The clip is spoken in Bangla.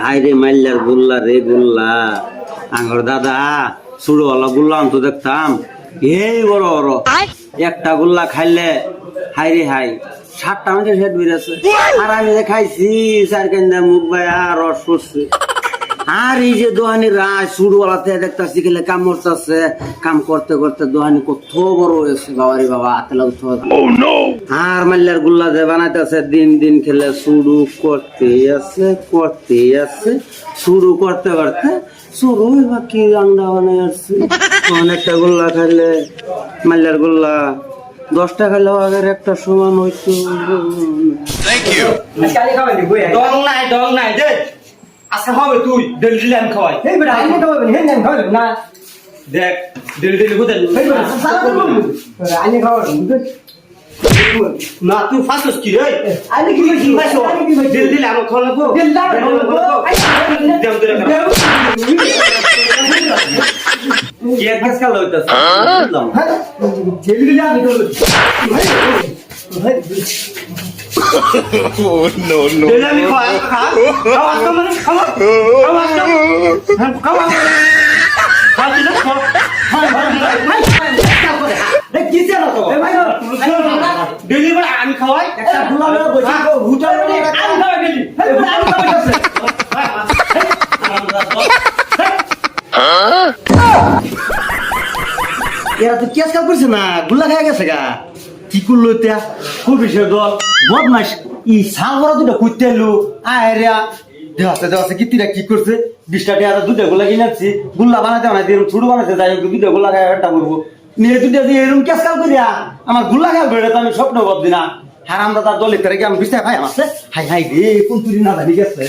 হাই রে মাইল্লার গুল্লা রে গুল্লা আঙ্গর দাদা সুড়োওয়ালা গুল্লা আনতো দেখতাম এই বড় বড় একটা গুল্লা খাইলে হাই রে হাই 7টা মাঝে সেট বেড়েছে আর আমি যে খাইছি 4 কেন্দা মুখ ভাই আর রস পড়ছে আর এই যে দোহানি রাজ সুড়োওয়ালাতে দেখতেছি গেলে কাম করতেছে কাম করতে করতে দোহানি কত বড় হয়েছে বাবারি বাবা আতলা আর মাল্লার গুল্লা যে বানাইতেছে দিন দিন খেলে শুরু করতেই আছে শুরু করতে করতে শুরু বাকি আন্ডা বানাই আসছে অনেকটা গুল্লা খাইলে মাল্লার গুল্লা 10টা খাইলে আগের একটা সমান হইতো ডং নাই দে আচ্ছা হবে তুই ডেলি আমি খাওয়াই এই বেটা আমি খাওয়াবেন হেন হেন খাওয়াবেন না দেখ ডেলি বুঝেন আমি খাওয়াবেন না তুই ফাসস কি রে আমি কি বলছি ফাসো ডেলি আমি খাওয়াবো কি এক গ্যাস খাওয়া হইতাছে বুঝলাম ডেলি আমি no. ডেলি খাওয়া খাওয়া মানে খাওয়া খাওয়া আমি খাওয়াই একটা এরা তো কেস কাল করছে না গুল্লা খাই গেছে গা কি করলো এটা পুলিশের দল বদমাস ই সাল বড় দুটো কুইতে এলো আয়রা দেওয়া গীতিরা কি করছে 20টা টাকা দুটো গুলা কিনেছি গুল্লা বানাতে বানাতে এরকম ছোট বানাতে যাই দুটো গুল্লা খাই একটা করবো নিয়ে দুটো দিয়ে এরকম কেস কাল করিয়া আমার গুল্লা খাই বেড়ে তো আমি স্বপ্ন ভাবছি না হারাম দাদা দলের তারা কি আমি বিশ্বাস ভাই আমার হাই হাই রে কোন তুই না জানি গেছে